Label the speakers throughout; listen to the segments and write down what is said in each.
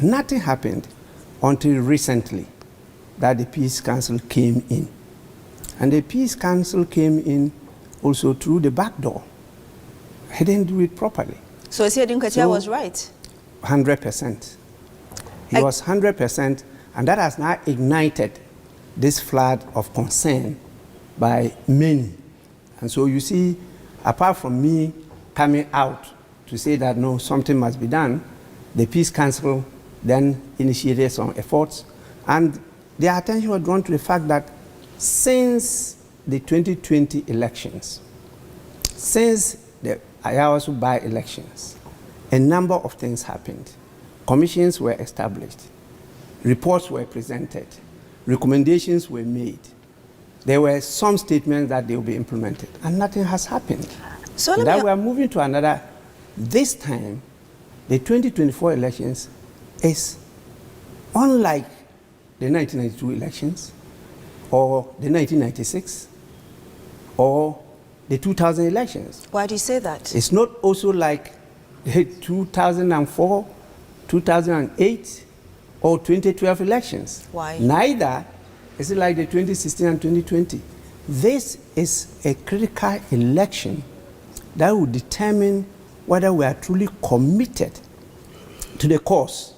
Speaker 1: Nothing happened until recently that the Peace Council came in. And the Peace Council came in also through the back door. He didn't do it properly.
Speaker 2: So Esiedin Kwacha was right?
Speaker 1: 100%. He was 100%, and that has now ignited this flood of concern by many. And so you see, apart from me coming out to say that no, something must be done, the Peace Council then initiated some efforts, and their attention was drawn to the fact that since the 2020 elections, since the Ayawasu by-elections, a number of things happened. Commissions were established, reports were presented, recommendations were made. There were some statements that they will be implemented, and nothing has happened. So that we are moving to another. This time, the 2024 elections is unlike the 1992 elections, or the 1996, or the 2000 elections.
Speaker 2: Why do you say that?
Speaker 1: It's not also like the 2004, 2008, or 2012 elections.
Speaker 2: Why?
Speaker 1: Neither is it like the 2016 and 2020. This is a critical election that will determine whether we are truly committed to the cause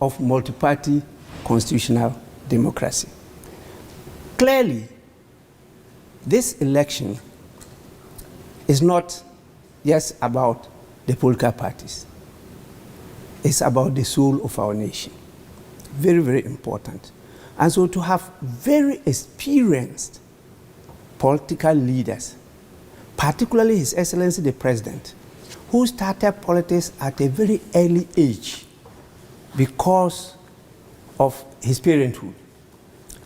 Speaker 1: of multi-party constitutional democracy. Clearly, this election is not just about the political parties. It's about the soul of our nation. Very, very important. And so to have very experienced political leaders, particularly His Excellency the President, who started politics at a very early age because of his parenthood,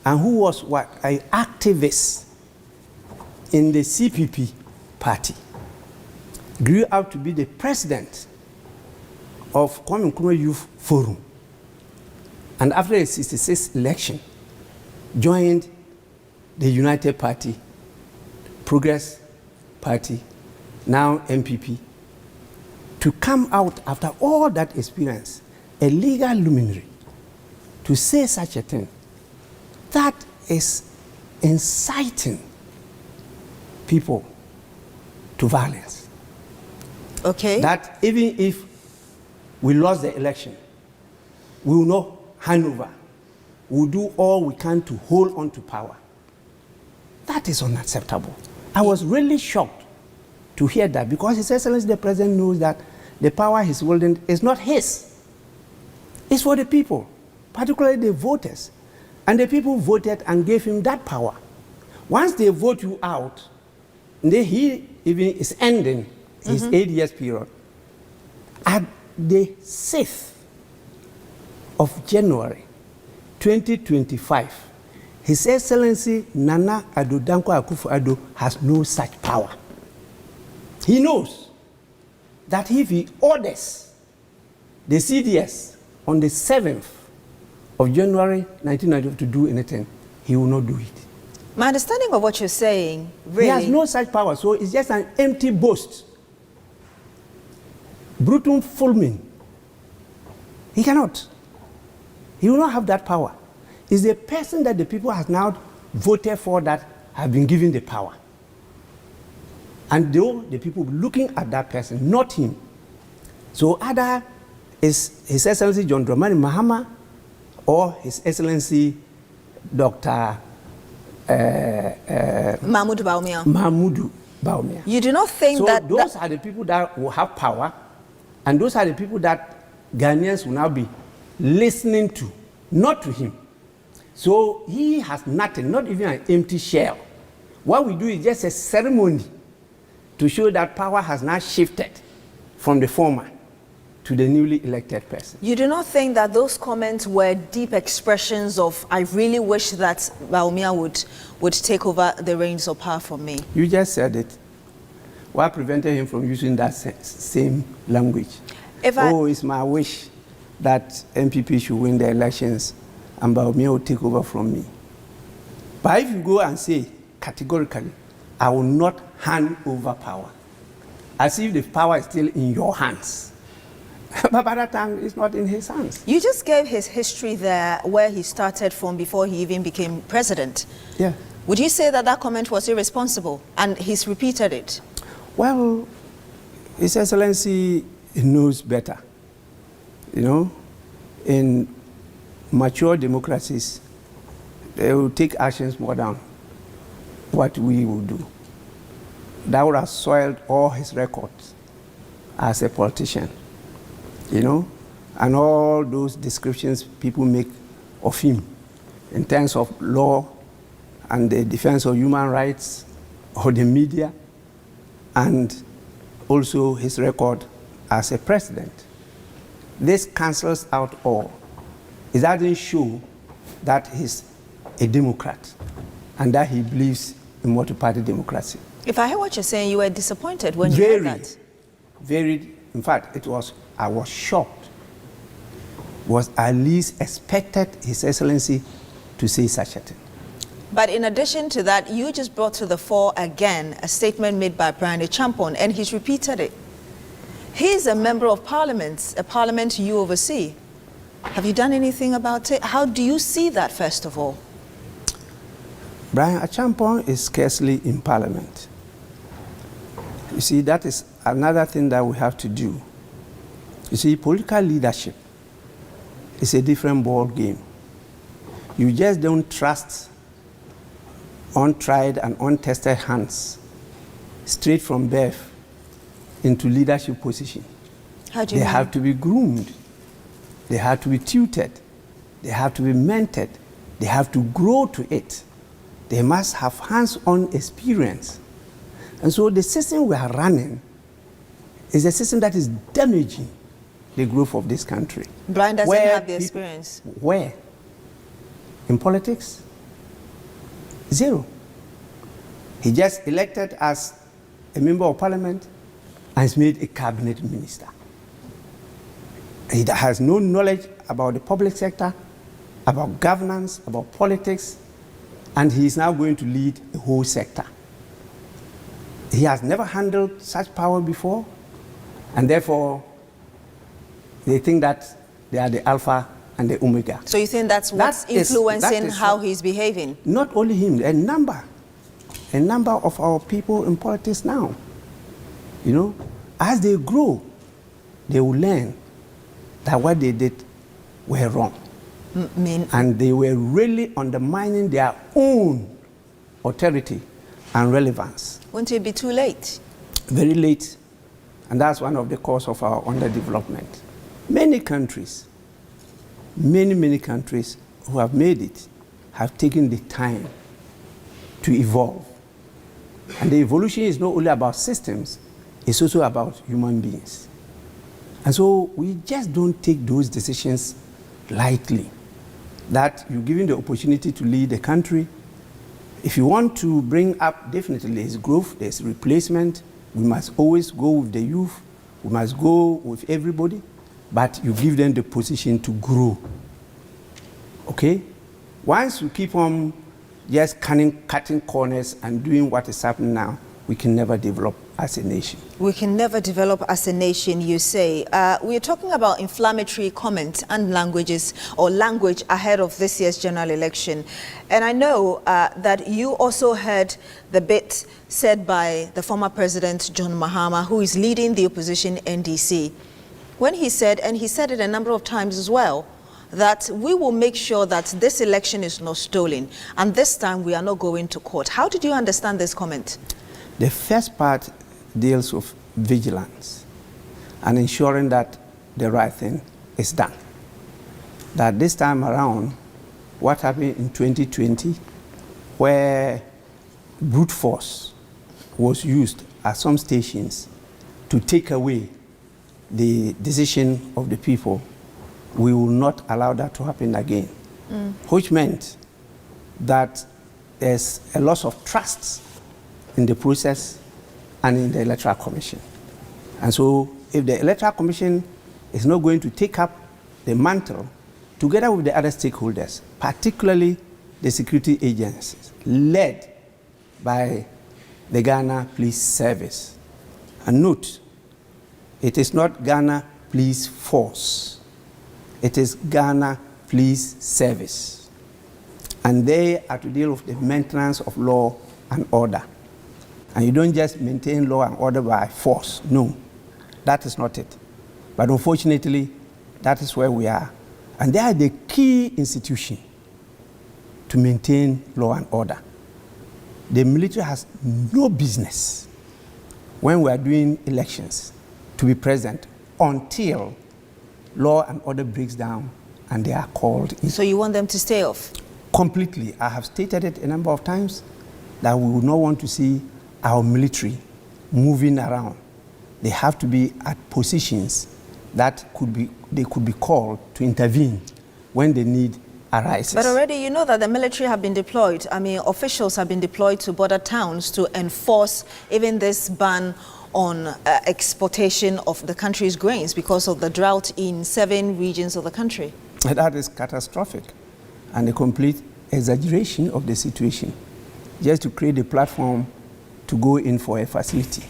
Speaker 1: and who was an activist in the CPP party, grew up to be the president of Kwame Nkrumah Youth Forum, and after the 1966 election, joined the United Party, Progress Party, now MPP, to come out after all that experience, a legal luminary, to say such a thing, that is inciting people to violence.
Speaker 2: Okay.
Speaker 1: That even if we lost the election, we will not hand over. We will do all we can to hold on to power. That is unacceptable. I was really shocked to hear that, because His Excellency the President knows that the power he's holding is not his. It's for the people, particularly the voters. And the people voted and gave him that power. Once they vote you out, then he even is ending his 8 years period. At the 6th of January 2025, His Excellency Nana Addo Dankwa Akufo-Addo has no such power. He knows that if he orders the CDS on the 7th of January 1995 to do anything, he will not do it.
Speaker 2: My understanding of what you're saying, really...
Speaker 1: He has no such power, so it's just an empty boast. Brutum fulmin. He cannot. He will not have that power. It's the person that the people have now voted for that have been given the power. And though the people looking at that person, not him. So either is His Excellency John Dramani Mahama or His Excellency Dr.
Speaker 2: Mahmoud Bawumia.
Speaker 1: Mahmoud Bawumia.
Speaker 2: You do not think
Speaker 1: so
Speaker 2: that...
Speaker 1: those are the people that will have power, and those are the people that Ghanaians will now be listening to, not to him. So he has nothing, not even an empty shell. What we do is just a ceremony to show that power has now shifted from the former to the newly elected person.
Speaker 2: You do not think that those comments were deep expressions of, I really wish that Bawumia would take over the reins of power from me?
Speaker 1: You just said it. What prevented him from using that same language? It's my wish that MPP should win the elections and Bawumia will take over from me. But if you go and say categorically, I will not hand over power, as if the power is still in your hands, But by that time, it's not in his hands.
Speaker 2: You just gave his history there, where he started from before he even became president.
Speaker 1: Yeah.
Speaker 2: Would you say that that comment was irresponsible, and he's repeated it?
Speaker 1: Well, His Excellency knows better. You know, in mature democracies, they will take actions more than what we will do. That would have soiled all his records as a politician, you know, and all those descriptions people make of him in terms of law and the defense of human rights or the media, and also his record as a president. This cancels out all. It doesn't show that he's a Democrat and that he believes in multi-party democracy.
Speaker 2: If I hear what you're saying, you were disappointed when you heard that.
Speaker 1: Very, in fact, I was shocked. Was at least expected His Excellency to say such a thing.
Speaker 2: But in addition to that, you just brought to the fore again a statement made by Brian Champon, and he's repeated it. He's a member of parliament, a parliament you oversee. Have you done anything about it? How do you see that, first of all?
Speaker 1: Brian Champon is scarcely in parliament. You see, that is another thing that we have to do. You see, political leadership is a different ball game. You just don't trust untried and untested hands straight from birth into leadership position.
Speaker 2: How do you
Speaker 1: They
Speaker 2: mean?
Speaker 1: have to be groomed. They have to be tutored. They have to be mentored. They have to grow to it. They must have hands-on experience. And so the system we are running is a system that is damaging the growth of this country.
Speaker 2: Brian doesn't
Speaker 1: Where
Speaker 2: have the
Speaker 1: people-
Speaker 2: experience.
Speaker 1: Where? In politics? Zero. He just elected as a member of parliament and is made a cabinet minister. He has no knowledge about the public sector, about governance, about politics, and he is now going to lead the whole sector. He has never handled such power before, and therefore they think that they are the alpha and the omega.
Speaker 2: So you think that's what's
Speaker 1: That is
Speaker 2: influencing how
Speaker 1: what-
Speaker 2: he's behaving?
Speaker 1: Not only him, a number of our people in politics now. You know, as they grow, they will learn that what they did were wrong. And they were really undermining their own authority and relevance.
Speaker 2: Won't it be too late?
Speaker 1: Very late, and that's one of the causes of our underdevelopment. Many countries, many countries who have made it have taken the time to evolve. And the evolution is not only about systems, it's also about human beings. And so we just don't take those decisions lightly. That you're given the opportunity to lead the country. If you want to bring up, definitely there's growth, there's replacement. We must always go with the youth. We must go with everybody. But you give them the position to grow. Okay? Once you keep on just cutting corners and doing what is happening now, we can never develop as a nation.
Speaker 2: We can never develop as a nation, you say. We're talking about inflammatory comment and languages, or language ahead of this year's general election. And I know that you also heard the bit said by the former president, John Mahama, who is leading the opposition NDC, when he said, and he said it a number of times as well, that we will make sure that this election is not stolen, and this time we are not going to court. How did you understand this comment?
Speaker 1: The first part deals with vigilance and ensuring that the right thing is done. That this time around, what happened in 2020, where brute force was used at some stations to take away the decision of the people, we will not allow that to happen again. Which meant that there's a loss of trust in the process and in the Electoral Commission. And so if the Electoral Commission is not going to take up the mantle together with the other stakeholders, particularly the security agencies, led by the Ghana Police Service. And note, it is not Ghana Police Force. It is Ghana Police Service. And they are to deal with the maintenance of law and order. And you don't just maintain law and order by force. No, that is not it. But unfortunately, that is where we are. And they are the key institution to maintain law and order. The military has no business when we are doing elections to be present until law and order breaks down and they are called in.
Speaker 2: So you want them to stay off?
Speaker 1: Completely. I have stated it a number of times that we would not want to see our military moving around. They have to be at positions that they could be called to intervene when the need arises.
Speaker 2: But already you know that the military have been deployed. I mean, officials have been deployed to border towns to enforce even this ban on exportation of the country's grains because of the drought in 7 regions of the country.
Speaker 1: That is catastrophic and a complete exaggeration of the situation, just to create a platform to go in for a facility.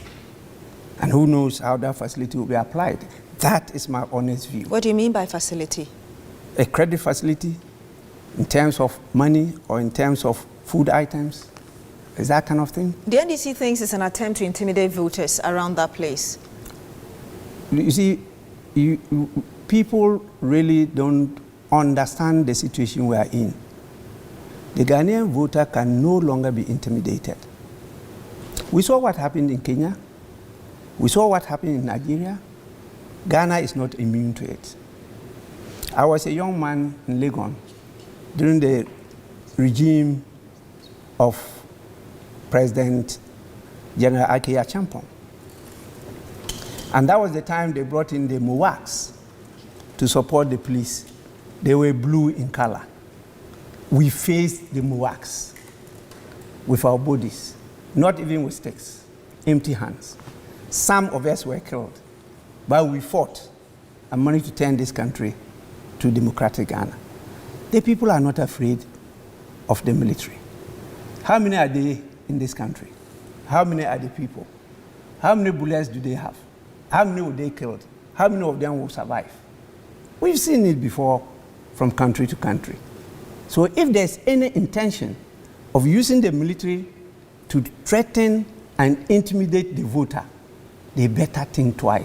Speaker 1: And who knows how that facility will be applied. That is my honest view.
Speaker 2: What do you mean by facility?
Speaker 1: A credit facility in terms of money or in terms of food items. Is that kind of thing?
Speaker 2: The NDC thinks it's an attempt to intimidate voters around that place.
Speaker 1: You see, people really don't understand the situation we are in. The Ghanaian voter can no longer be intimidated. We saw what happened in Kenya. We saw what happened in Nigeria. Ghana is not immune to it. I was a young man in Legon during the regime of President General Ake Achampong. And that was the time they brought in the MOWACs to support the police. They were blue in color. We faced the MOWACs with our bodies, not even with sticks, empty hands. Some of us were killed, but we fought and managed to turn this country to democratic Ghana. The people are not afraid of the military. How many are they in this country? How many are the people? How many bullets do they have? How many were they killed? How many of them will survive? We've seen it before from country to country. So if there's any intention of using the military to threaten and intimidate the voter, they better think twice.